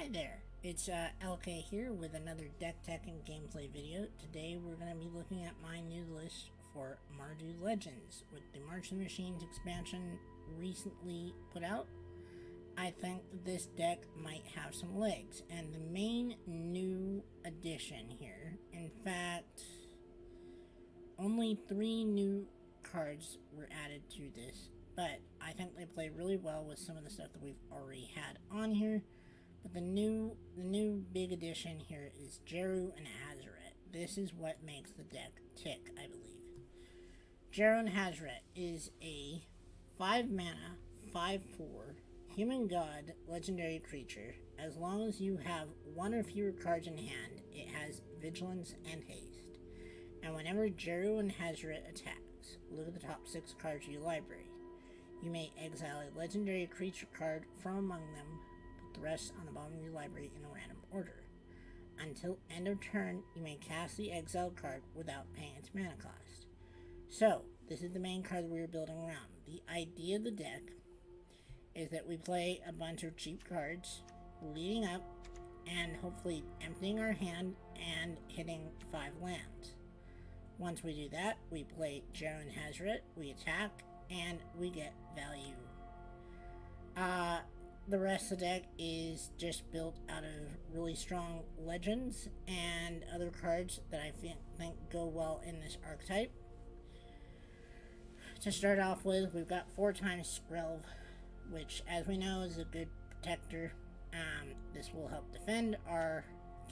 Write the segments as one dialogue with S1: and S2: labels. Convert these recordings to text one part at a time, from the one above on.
S1: Hi there, it's LK here with another deck tech and gameplay video. Today we're going to be looking at my new list for Mardu Legends. With the March of the Machines expansion recently put out, I think this deck might have some legs. And the main new addition here, in fact, only 3 new cards were added to this, but I think they play really well with some of the stuff that we've already had on here. But the new big addition here is Jeru and Hazoret. This is what makes the deck tick, I believe. Jeru and Hazoret is a 5 mana, 5/4 human god legendary creature. As long as you have 1 or fewer cards in hand, it has vigilance and haste. And whenever Jeru and Hazoret attacks, look at the top 6 cards of your library. You may exile a legendary creature card from among them, the rest on the bottom of your library in a random order. Until end of turn, you may cast the exiled card without paying its mana cost. So, this is the main card that we are building around. The idea of the deck is that we play a bunch of cheap cards leading up and hopefully emptying our hand and hitting 5 lands. Once we do that, we play Jeru and Hazoret, we attack, and we get value. The rest of the deck is just built out of really strong legends and other cards that I think go well in this archetype. To start off with, we've got 4 times Skrelv, which, as we know, is a good protector. This will help defend our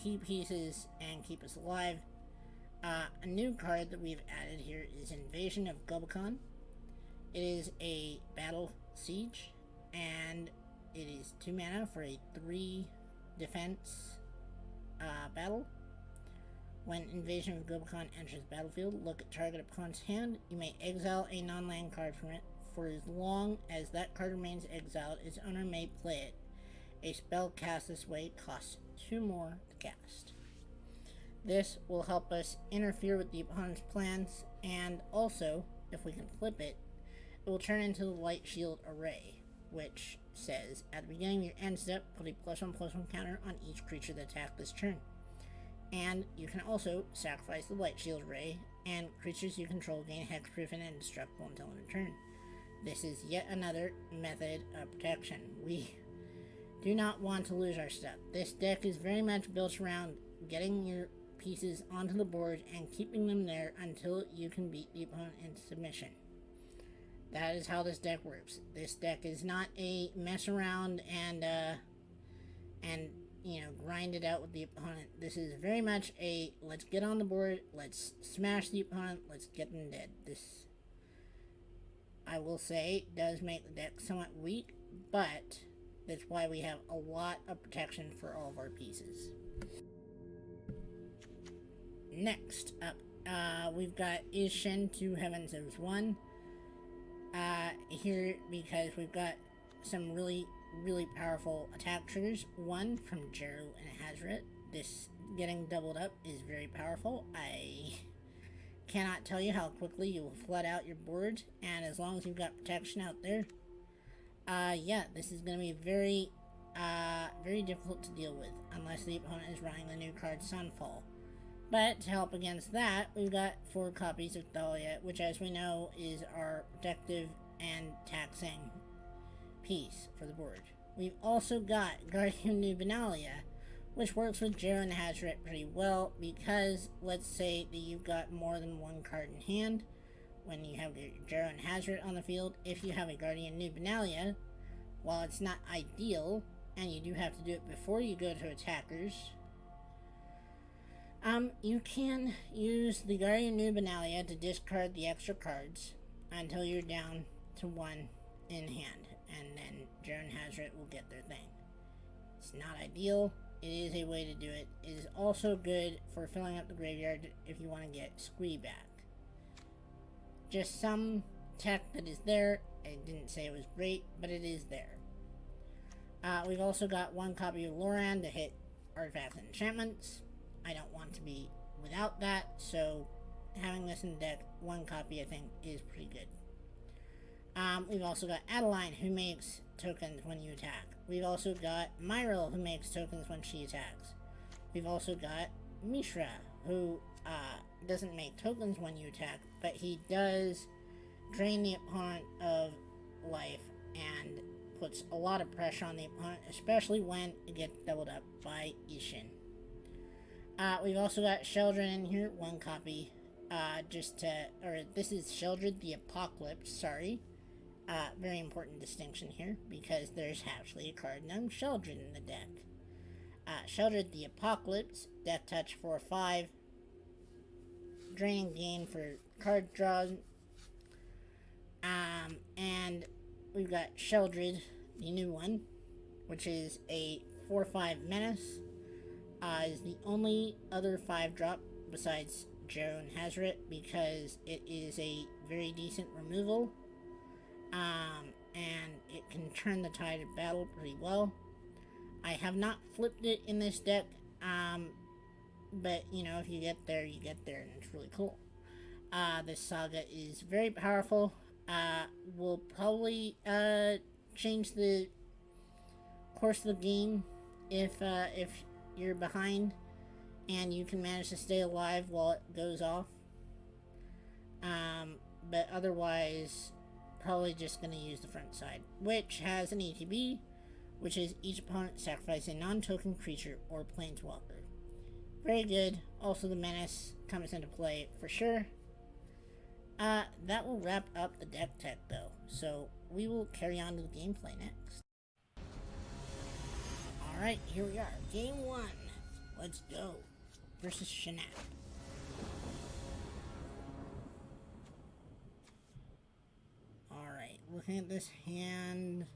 S1: key pieces and keep us alive. A new card that we've added here is Invasion of Gobakon. It is a battle siege, and it is 2 mana for a 3 defense battle. When Invasion of Gobakon enters the battlefield, look at target opponent's hand. You may exile a non-land card from it. For as long as that card remains exiled, its owner may play it. A spell cast this way costs 2 more to cast. This will help us interfere with the opponent's plans, and also, if we can flip it, it will turn into the Light Shield Array, which says, at the beginning of your end step, put a +1/+1 counter on each creature that attacked this turn. And you can also sacrifice the Light Shield Array, and creatures you control gain hexproof and indestructible until end of turn. This is yet another method of protection. We do not want to lose our stuff. This deck is very much built around getting your pieces onto the board and keeping them there until you can beat the opponent into submission. That is how this deck works. This deck is not a mess around and grind it out with the opponent. This is very much a let's get on the board, let's smash the opponent, let's get them dead. This, I will say, does make the deck somewhat weak, but that's why we have a lot of protection for all of our pieces. Next up, we've got Is Shin 2 Heavens of 1. Here because we've got some really powerful attack triggers. One from Jeru and Hazoret. This getting doubled up is very powerful. I cannot tell you how quickly you will flood out your board, and as long as you've got protection out there, yeah, this is going to be very difficult to deal with, unless the opponent is running the new card Sunfall. But to help against that, we've got 4 copies of Thalia, which, as we know, is our protective and taxing piece for the board. We've also got Guardian New Benalia, which works with Jeru and Hazoret pretty well, because let's say that you've got more than 1 card in hand when you have your Jeru and Hazoret on the field. If you have a Guardian New Benalia, while it's not ideal, and you do have to do it before you go to attackers, you can use the Guardian New Benalia to discard the extra cards until you're down to 1 in hand, and then Jeru and Hazoret will get their thing. It's not ideal. It is a way to do it. It is also good for filling up the graveyard if you want to get Squee back. Just some tech that is there. I didn't say it was great, but it is there. We've also got 1 copy of Loran to hit artifacts and enchantments. I don't want to be without that, so having this in the deck, 1 copy I think is pretty good. We've also got Adeline, who makes tokens when you attack. We've also got Myril, who makes tokens when she attacks. We've also got Mishra, who doesn't make tokens when you attack, but he does drain the opponent of life and puts a lot of pressure on the opponent, especially when it gets doubled up by Ishin. We've also got Sheldred in here, one copy, this is Sheldred the Apocalypse, sorry. Very important distinction here, because there's actually a card named Sheldred in the deck. Sheldred the Apocalypse, Death Touch 4/5, draining gain for card draws. And we've got Sheldred, the new one, which is a 4/5 menace. Is the only other 5-drop besides Jero and Hazret, because it is a very decent removal. And it can turn the tide of battle pretty well. I have not flipped it in this deck, but, you know, if you get there, you get there, and it's really cool. This saga is very powerful. Will probably, change the course of the game if you're behind and you can manage to stay alive while it goes off. But otherwise, probably just going to use the front side, which has an ETB, which is each opponent sacrifice a non-token creature or planeswalker. Very good. Also, the menace comes into play for sure. That will wrap up the deck tech, though, so we will carry on to the gameplay next. Alright, here we are. Game 1. Let's go. Versus Shanap. Alright, looking at this hand,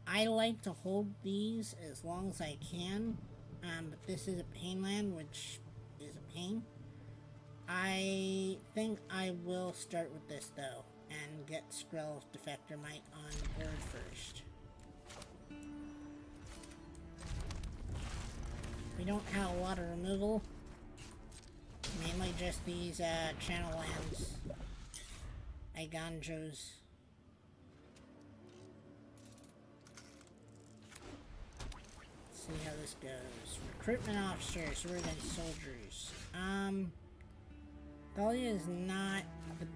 S1: I like to hold these as long as I can, but this is a pain land, which is a pain. I think I will start with this, though, and get Skrell's Defector Might on the board first. We don't have a lot of removal, mainly just these channel lands, Aiganjos. Let's see how this goes. Recruitment officer, so we're against soldiers. Thalia is not the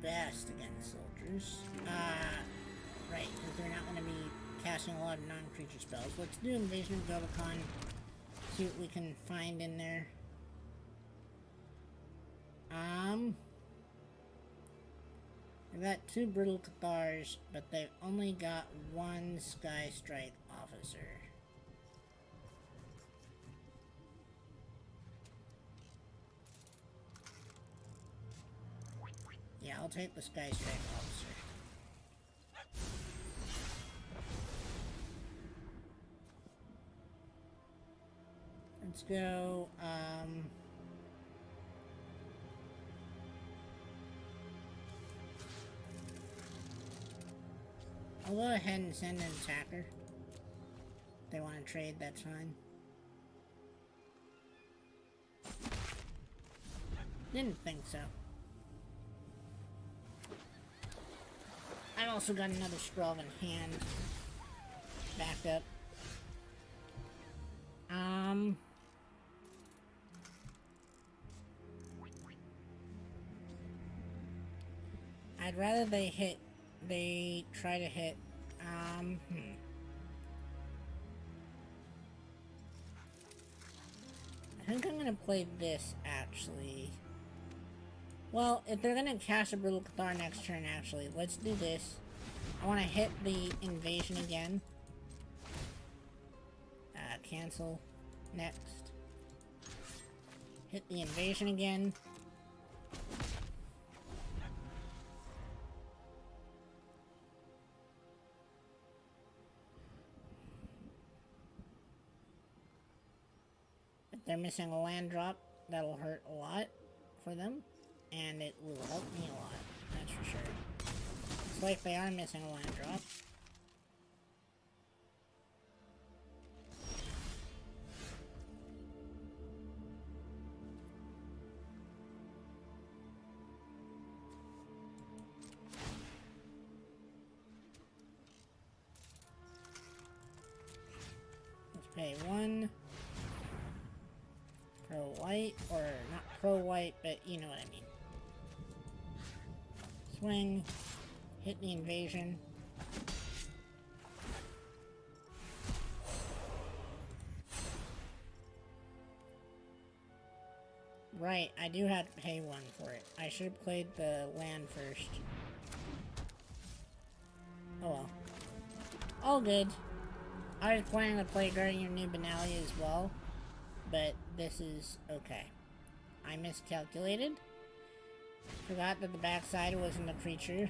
S1: best against soldiers. Right, because they're not going to be casting a lot of non-creature spells. Let's do Invasion of Gobakon. See what we can find in there. They've got 2 Brittle Cathars, but they've only got 1 Sky Strike officer. Yeah, I'll take the Sky Strike officer. Let's go, I'll go ahead and send an attacker. If they want to trade, that's fine. Didn't think so. I've also got another Scrawl in hand. Backed up. I'd rather they try to hit, I think I'm gonna play this, actually. Well, if they're gonna cast a Brittle Cathar next turn, actually, let's do this. I want to hit the invasion again. Cancel. Next. Hit the invasion again. If they're missing a land drop, that'll hurt a lot for them. And it will help me a lot, that's for sure. It's like they are missing a land drop. pay 1. Pro-white, or not pro-white, but you know what I mean. Swing, hit the invasion. Right, I do have to pay 1 for it. I should have played the land first. Oh well. All good. I was planning to play Guardian of New Benalia as well, but this is okay. I miscalculated. Forgot that the backside wasn't a creature.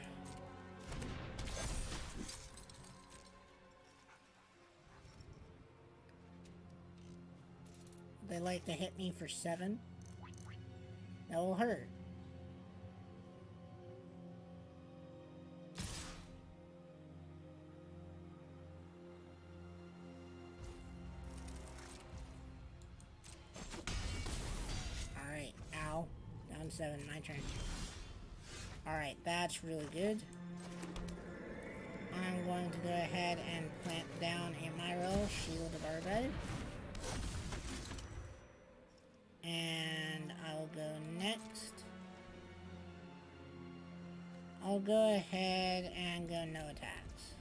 S1: They like to hit me for 7. That will hurt. Alright, ow. Down 7, my turn. Alright, that's really good. I'm going to go ahead and plant down a Myro, Shield of Arbed. And I'll go next. I'll go ahead and go no attacks.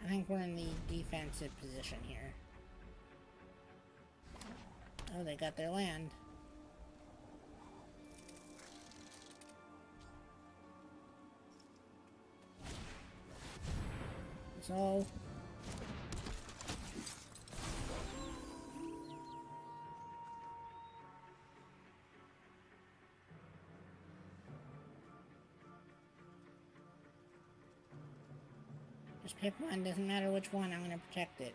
S1: I think we're in the defensive position here. Oh, they got their land. So just pick one, doesn't matter which one, I'm gonna protect it.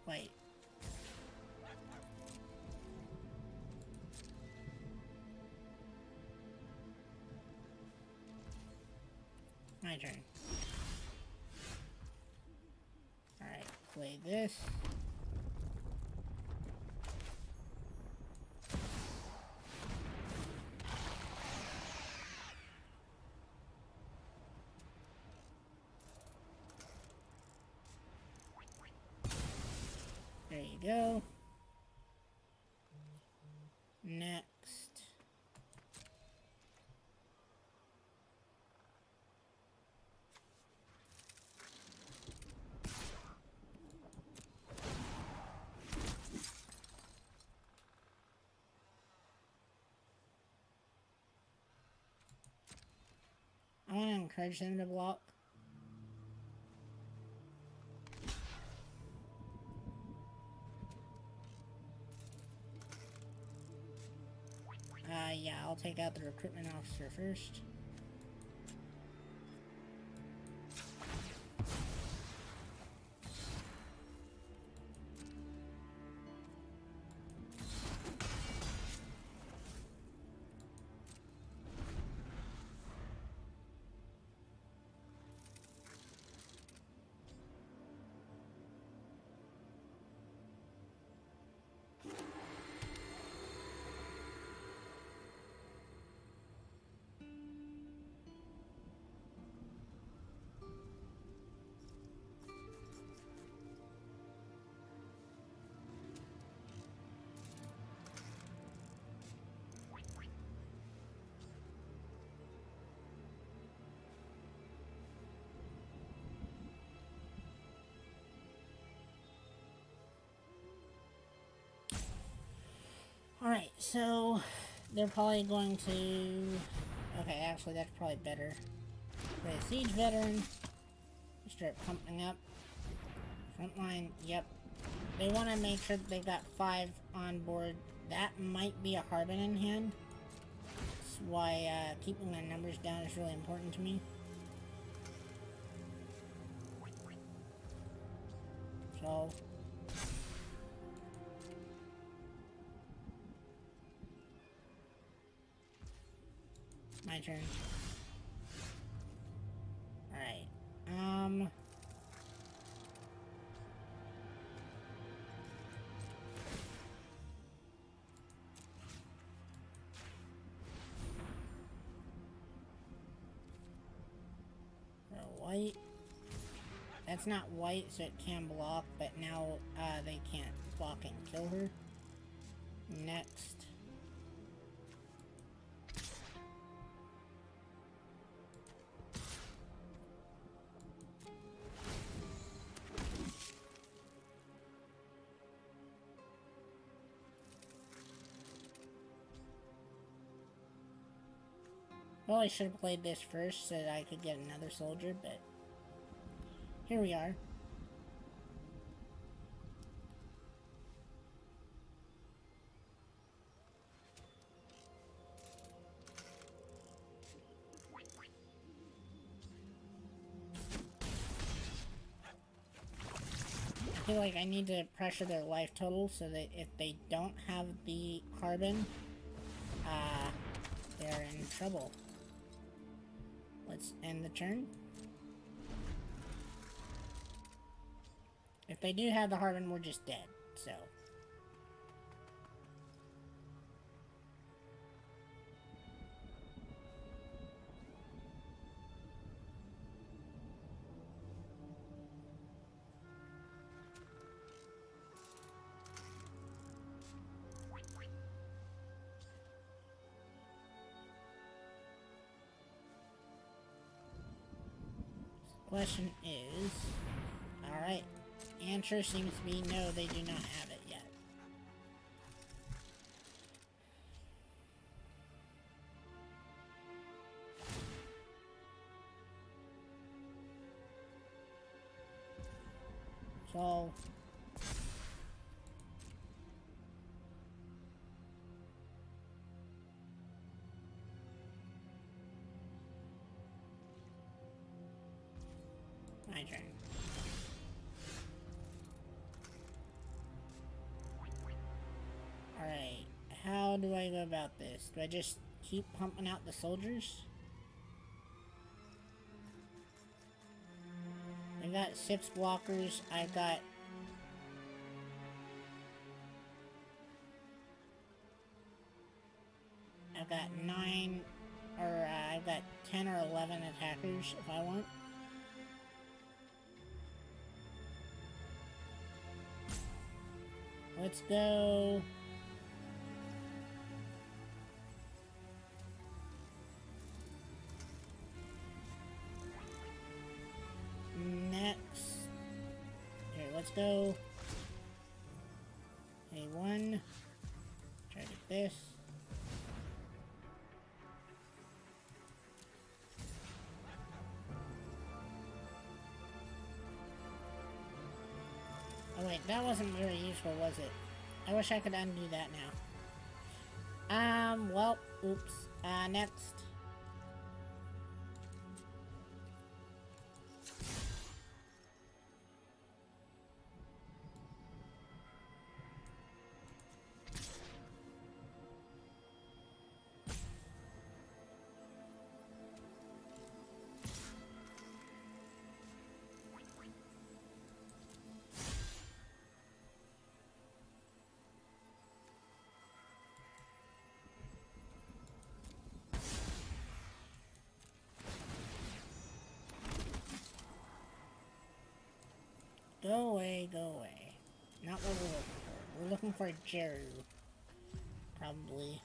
S1: Wait. My turn. Alright, play this. There you go. Next. I want to encourage them to block. Yeah, I'll take out the recruitment officer first. Alright, so they're probably going to... Okay, actually that's probably better. Play a siege veteran. Start pumping up. Frontline, yep. They want to make sure that they've got 5 on board. That might be a Harbin in hand. That's why keeping the numbers down is really important to me. So... my turn. Alright. white. That's not white, so it can block, but now they can't block and kill her. Next. Well, I should have played this first so that I could get another soldier, but here we are. I feel like I need to pressure their life total so that if they don't have the carbon, they're in trouble. Let's end the turn. If they do have the carbon, we're just dead, so. Question is, alright, answer seems to be no, they do not have it yet. So, my turn. Alright, how do I go about this? Do I just keep pumping out the soldiers? I got 6 blockers, I've got... I've got 9, or I've got 10 or 11 attackers if I want. Let's go. Next. Here, let's go. A1. Try to get this. Oh wait, that wasn't very useful, was it? I wish I could undo that now. Well, oops. Next. Go away, go away. Not what we're looking for. We're looking for Jeru. Probably.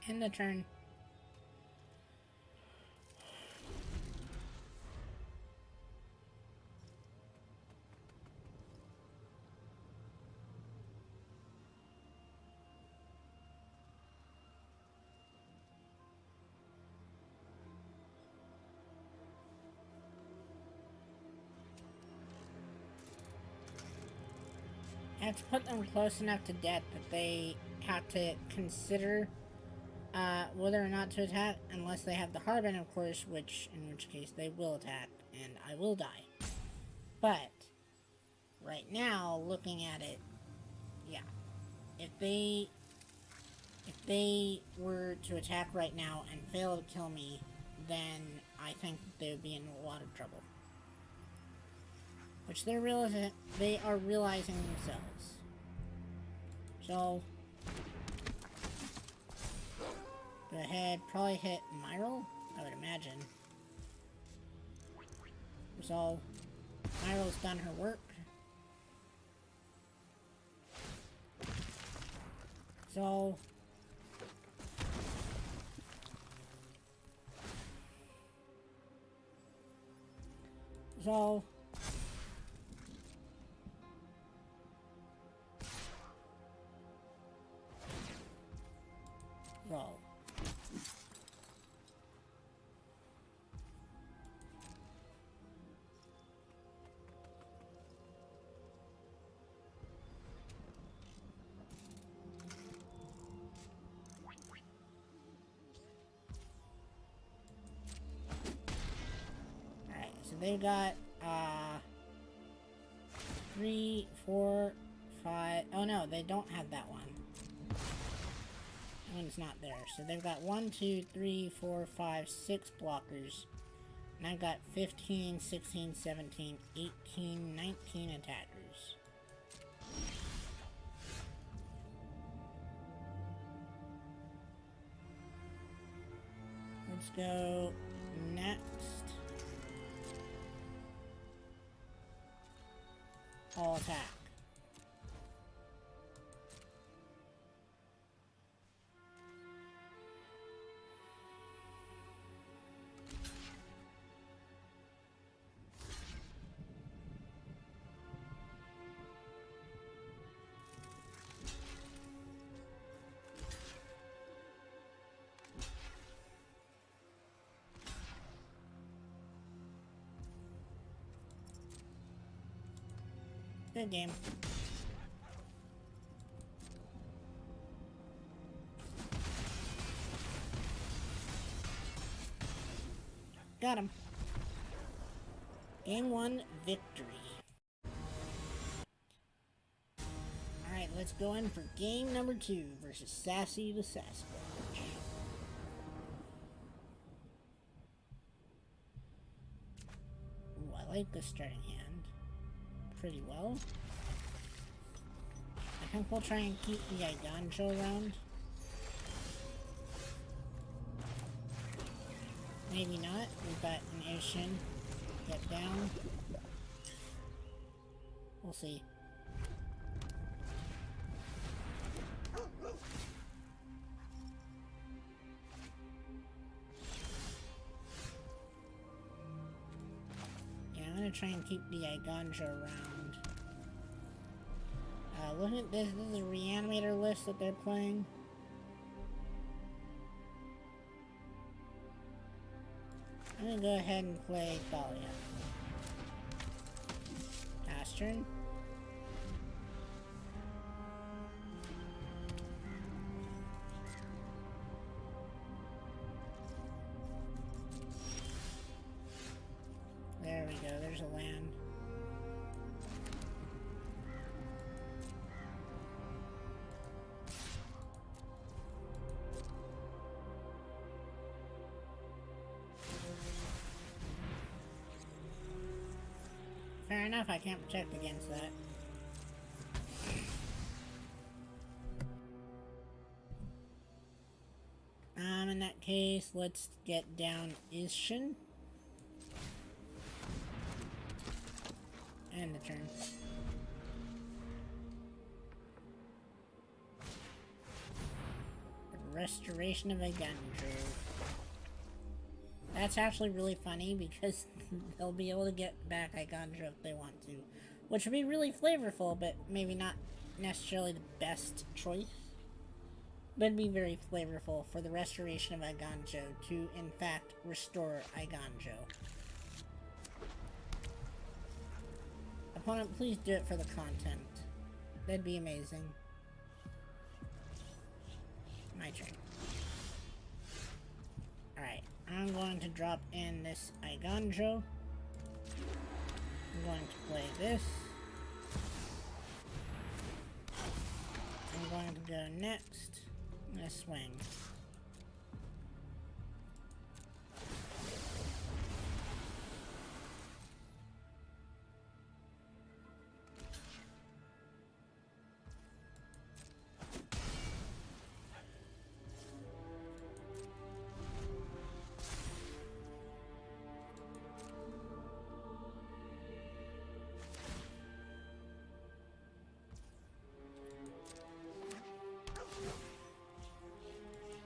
S1: End the turn. I have to put them close enough to death that they have to consider whether or not to attack, unless they have the Harbin, of course, in which case they will attack, and I will die. But, right now, looking at it, yeah. If they were to attack right now and fail to kill me, then I think they would be in a lot of trouble. Which they are realizing themselves. So, go ahead, probably hit Myral, I would imagine. So, Myral's done her work. So, So, alright, so they've got, 3, 4, 5, oh no, they don't have that one. That one's not there. So they've got 1, 2, 3, 4, 5, 6 blockers. And I've got 15, 16, 17, 18, 19 attackers. Let's go next. All attack. Good game. Got him. Game 1 victory. Alright, let's go in for game number 2 versus Sassy the Sasquatch. Ooh, I like this starting hand pretty well. I think we'll try and keep the Igancho around. Maybe not. We've got an Ocean. Get down. We'll see. Yeah, I'm gonna try and keep the Igancho around. Look at this. This is a reanimator list that they're playing. I'm gonna go ahead and play Thalia. Pass turn. There we go, there's a land. Fair enough, I can't protect against that. In that case, let's get down Ishin. And the turn. Put Restoration of a Gunjo. That's actually really funny because they'll be able to get back Iganjo if they want to. Which would be really flavorful, but maybe not necessarily the best choice. But it'd be very flavorful for the restoration of Iganjo to, in fact, restore Iganjo. Opponent, please do it for the content. That'd be amazing. My turn. Alright, I'm going to drop in this Iganjo. I'm going to play this. I'm going to go next. I'm going to swing.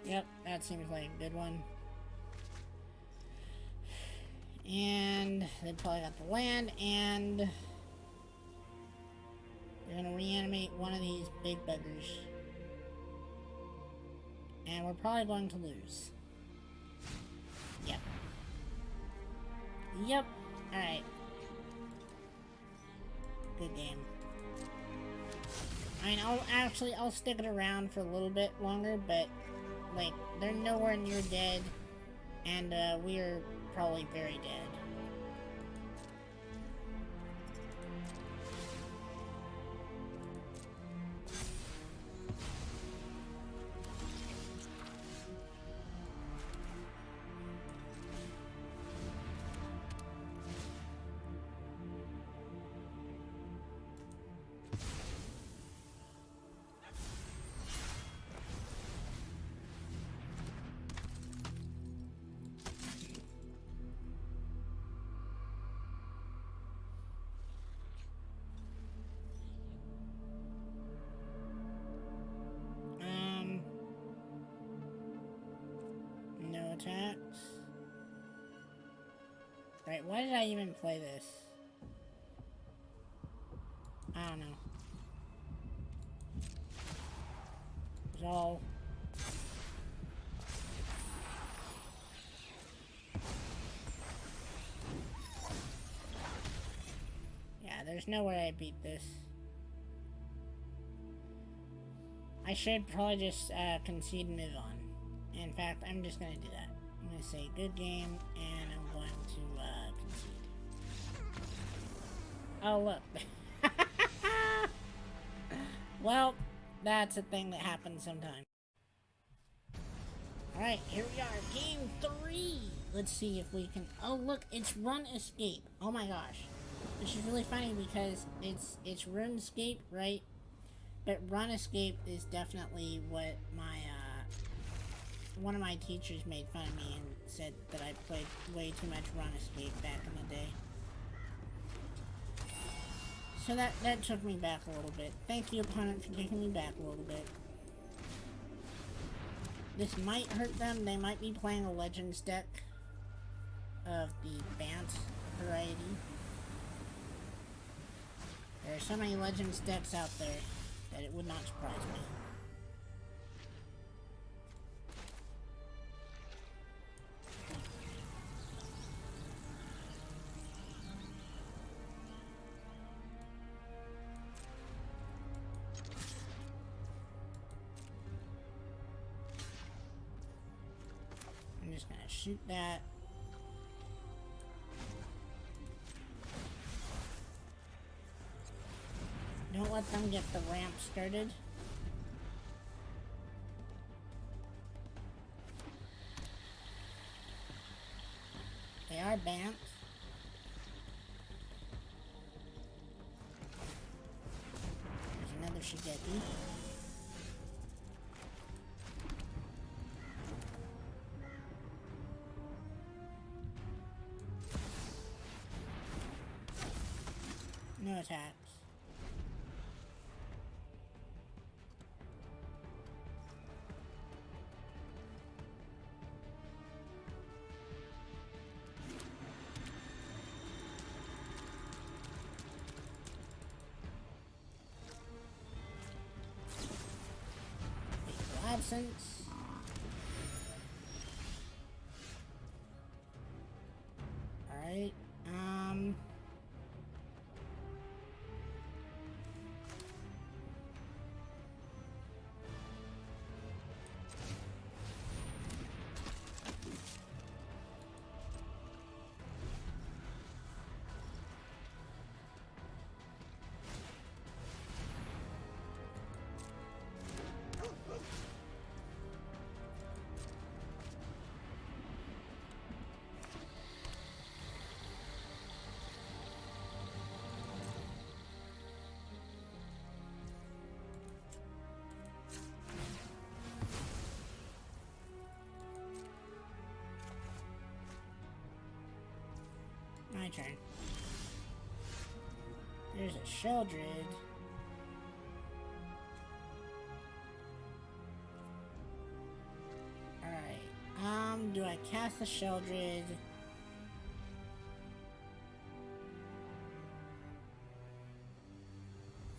S1: Yep, that seems like a good one. And they probably got the land, and they're gonna reanimate one of these big buggers. And we're probably going to lose. Yep. Yep. Alright. Good game. I mean, I'll stick it around for a little bit longer, but like, they're nowhere near dead, and we're probably very dead. No attacks. Right, why did I even play this? I don't know. It's all... Yeah, there's no way I beat this. I should probably just concede and move on. In fact, I'm just gonna do that. I'm gonna say good game, and I'm going to concede. Oh, look. Well, that's a thing that happens sometimes. Alright, here we are, game 3! Let's see if we can... Oh, look, it's Run Escape. Oh my gosh. Which is really funny because it's RuneScape, right? But Run Escape is definitely what my, one of my teachers made fun of me and said that I played way too much Run Escape back in the day. So that took me back a little bit. Thank you, opponent, for taking me back a little bit. This might hurt them. They might be playing a Legends deck of the Bant variety. There are so many Legends decks out there that it would not surprise me. I'm just gonna shoot that. Don't let them get the ramp started. They are banned. There's another Shigeki. No attacks. nonsense. Alright, my turn. There's a Sheldred. Alright, do I cast the Sheldred?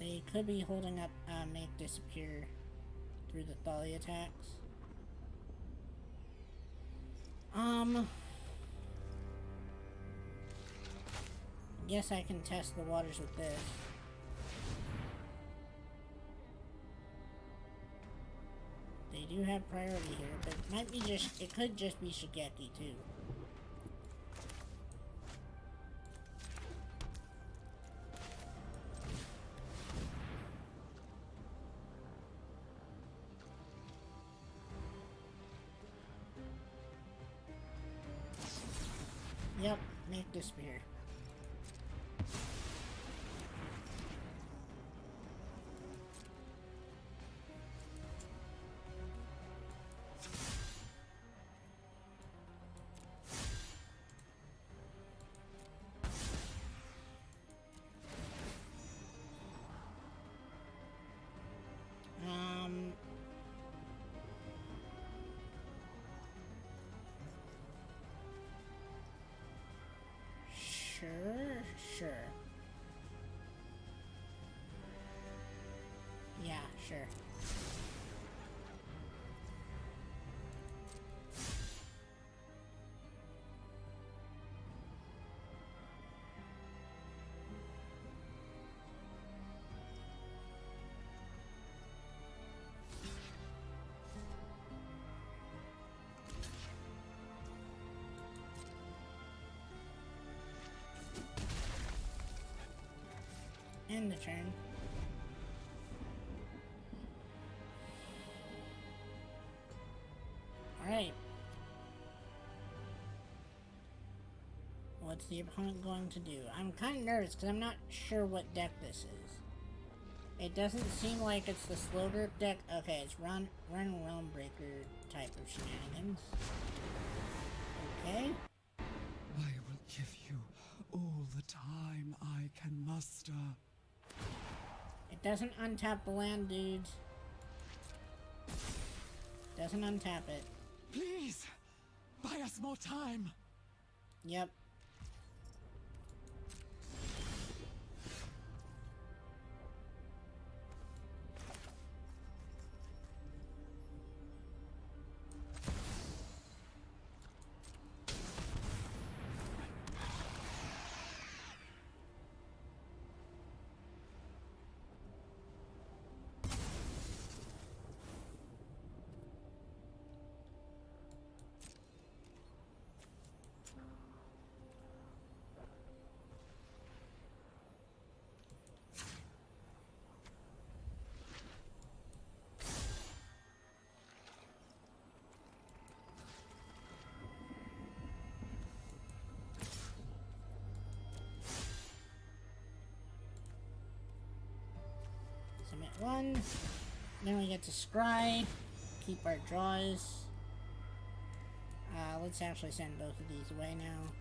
S1: They could be holding up, make disappear through the Thalia attacks. Guess I can test the waters with this. They do have priority here, but it might be just, it could just be Shigeki too. Yep, make disappear. Sure. Yeah, sure. End the turn. Alright. What's the opponent going to do? I'm kind of nervous because I'm not sure what deck this is. It doesn't seem like it's the slow grip deck. Okay, it's Run Realm Breaker type of shenanigans. Okay.
S2: I will give you all the time I can muster.
S1: It doesn't untap the land, dudes. Doesn't untap it.
S2: Please, buy us more time.
S1: Yep. Submit one. Then we get to scry. Keep our draws. Let's actually send both of these away now.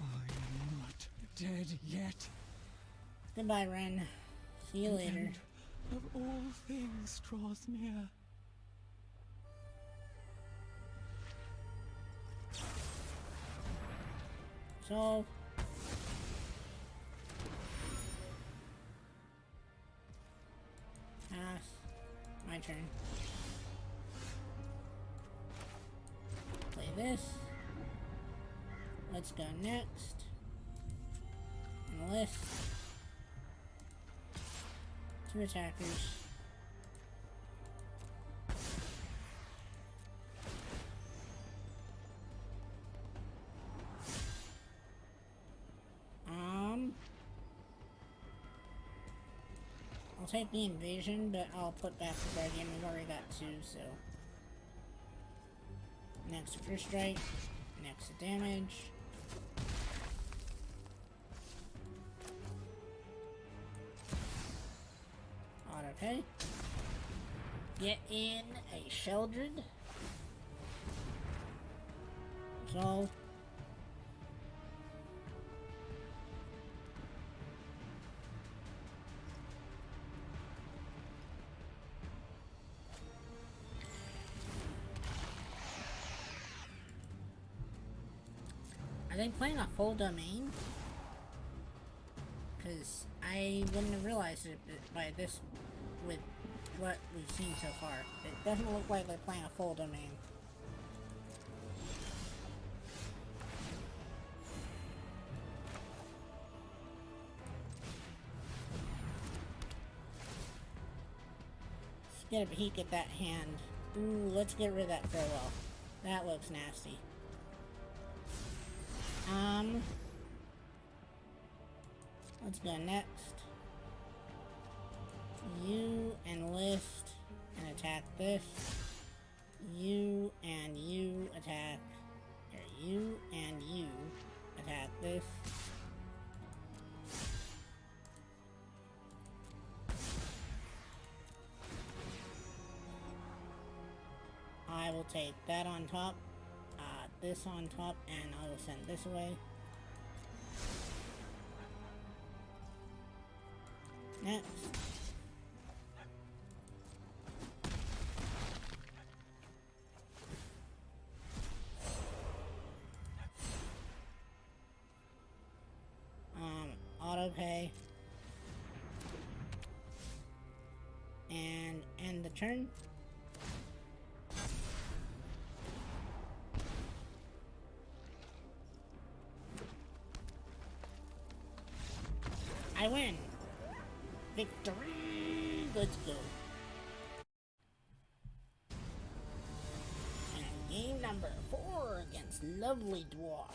S2: I am not dead yet.
S1: Goodbye, Ren. See you later.
S2: End of all things draws near.
S1: So, turn. Play this. Let's go next. Enlist. 2 attackers. I'll take the invasion, but I'll put back the guardian. We've already got 2, so. Next to first strike. Next to damage. Auto pay. Get in a Sheldred. Resolve. Are they playing a full domain? Because I wouldn't have realized it by this, with what we've seen so far. It doesn't look like they're playing a full domain. Let's get a peek at that hand. Ooh, let's get rid of that farewell. That looks nasty. Let's go next. You enlist and attack this. You and you attack. Or you and you attack this. I will take that on top. This on top, and I will send this away. Next. Auto pay. And end the turn. I win! Victory! Let's go. And game number 4 against Lovely Dwarf.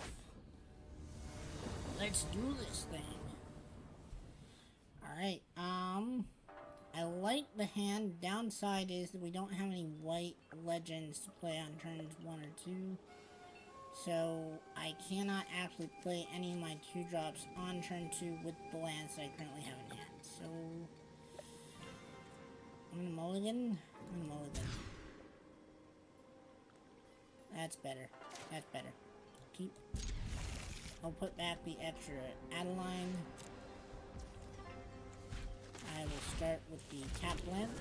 S1: Let's do this thing. Alright, I like the hand. Downside is that we don't have any white legends to play on turns 1 or 2. So, I cannot actually play any of my 2-drops on turn 2 with the lands that I currently have in hand. So, I'm gonna mulligan. That's better. That's better. Keep. I'll put back the extra Adeline. I will start with the tap land.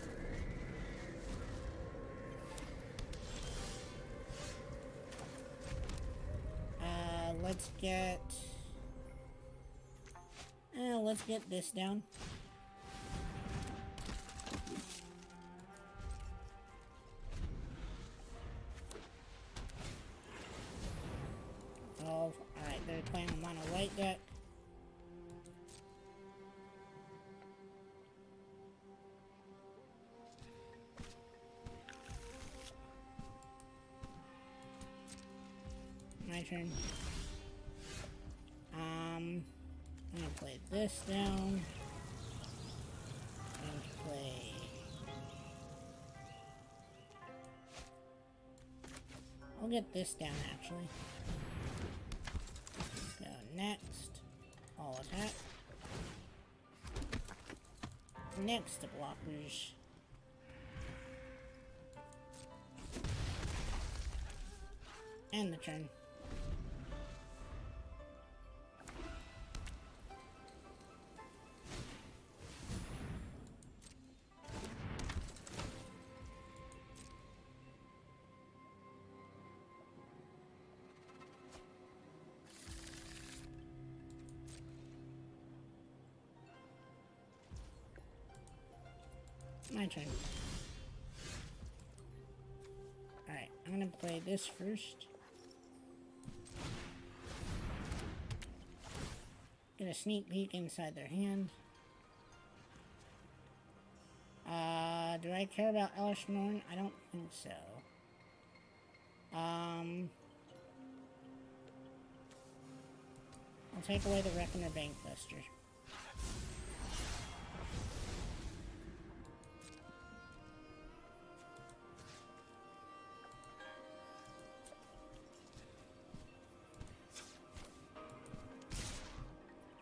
S1: Let's get this down. Oh, alright, they're playing a mono white deck. My turn. I'm gonna play this down. I'm gonna play. I'll get this down actually. Go next. All attack. Next to blockers. End the turn. My turn. I'm gonna play this first. Get a sneak peek inside their hand. Do I care about Elishnorn? I don't think so. I'll take away the Reckoner Bankbuster.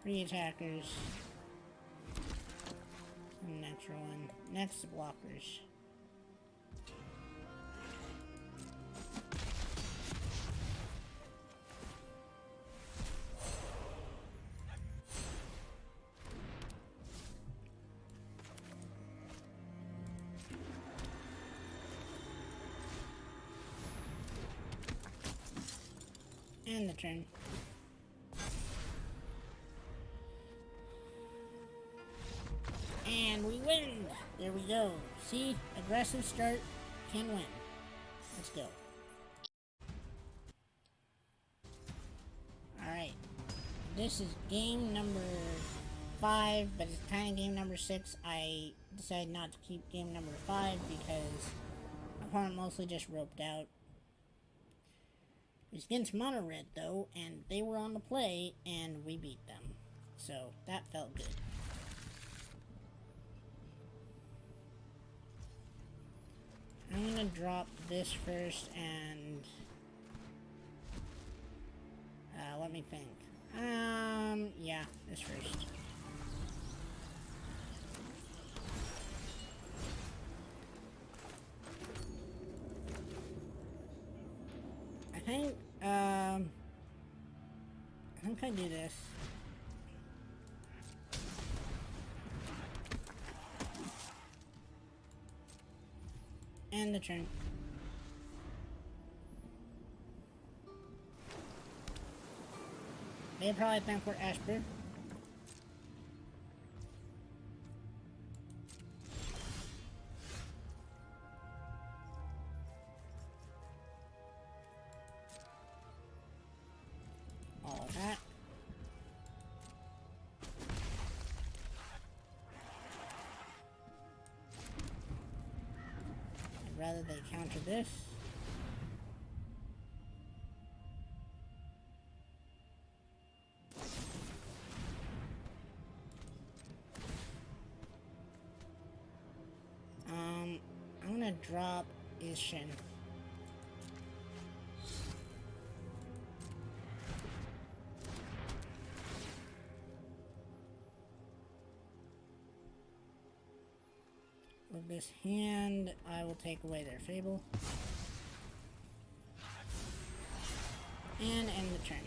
S1: Three attackers. Natural one. Next, blockers. And the turn. And we win! There we go. See? Aggressive start can win. Let's go. Alright. This is game number 5, but it's kind of game number 6. I decided not to keep game number 5 because my opponent mostly just roped out. It was against Mono Red though, and they were on the play, and we beat them. So that felt good. I'm gonna drop this first and let me think. Yeah, this first. I think I do this. And the turn. They probably think we're Esper. All that. I'd rather they counter this. I'm gonna drop Ishin. With this hand, I will take away their Fable. And end the turn.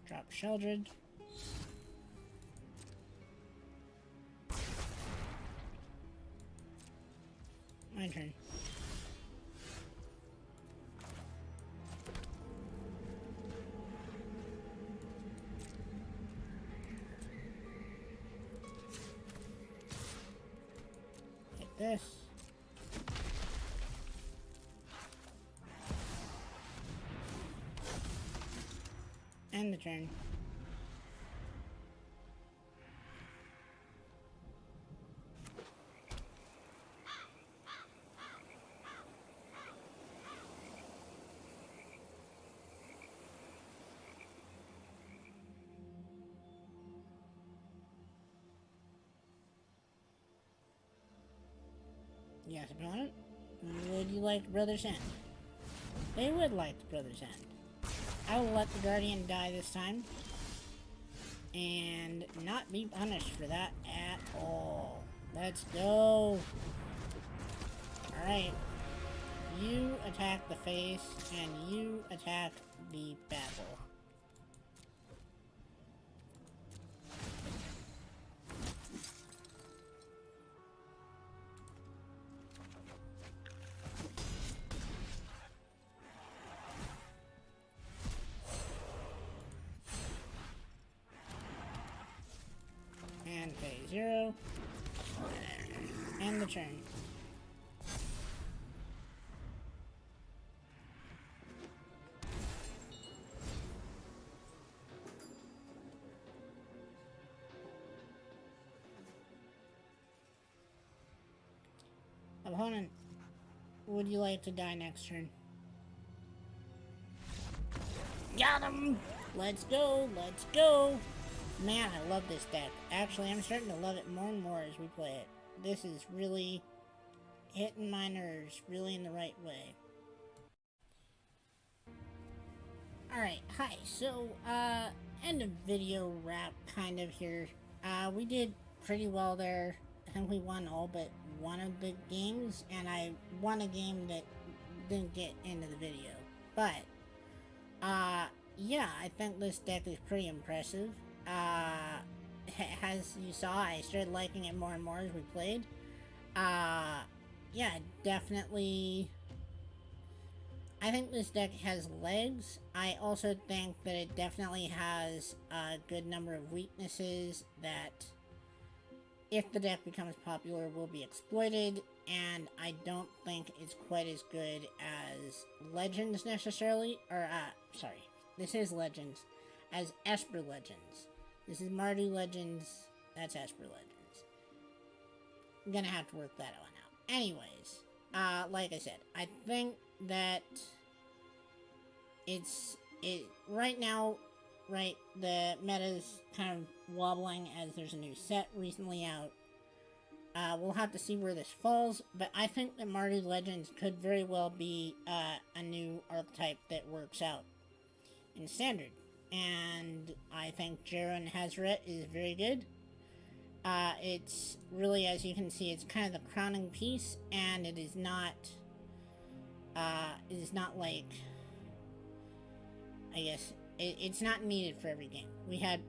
S1: Drop Sheldred. My turn. Hit this. End the turn. Yes, opponent. Would you like Brother's End? They would like the Brother's End. I will let the Guardian die this time. And not be punished for that at all. Let's go. Alright. You attack the face, and you attack the battle. 0. And the turn. Opponent, would you like to die next turn? Got him! Let's go, let's go! Man, I love this deck. Actually, I'm starting to love it more and more as we play it. This is really hitting my nerves, really in the right way. Alright, hi. So, end of video wrap kind of here. We did pretty well there. I think we won all but one of the games, and I won a game that didn't get into the video. But, yeah, I think this deck is pretty impressive. As you saw, I started liking it more and more as we played. Yeah, definitely. I think this deck has legs. I also think that it definitely has a good number of weaknesses that, if the deck becomes popular, will be exploited, and I don't think it's quite as good as Legends necessarily, or, sorry, this is Legends, as Esper Legends. This is Mardu Legends, that's Esper Legends. I'm gonna have to work that one out. Anyways, like I said, I think that right now, right, the meta's kind of wobbling as there's a new set recently out. We'll have to see where this falls, but I think that Mardu Legends could very well be a new archetype that works out in Standard. And I think Jera Hazaret is very good. It's really, as you can see, it's kind of the crowning piece, and it is not like, I guess, it's not needed for every game. We had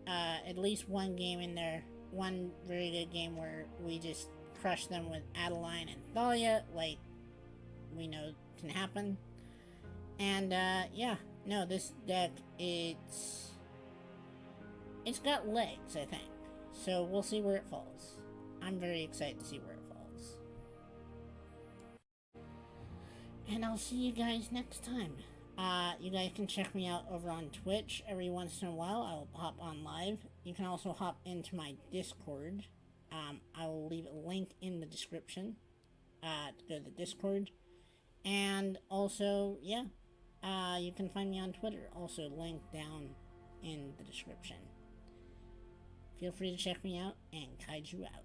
S1: at least one game in there, one very good game where we just crushed them with Adeline and Thalia, like we know can happen. And yeah, no, this deck, it's got legs, I think. So we'll see where it falls. I'm very excited to see where it falls. And I'll see you guys next time. You guys can check me out over on Twitch. Every once in a while, I will hop on live. You can also hop into my Discord. I will leave a link in the description to go to the Discord. And also, yeah, you can find me on Twitter. Also linked down in the description. Feel free to check me out, and Kaiju out.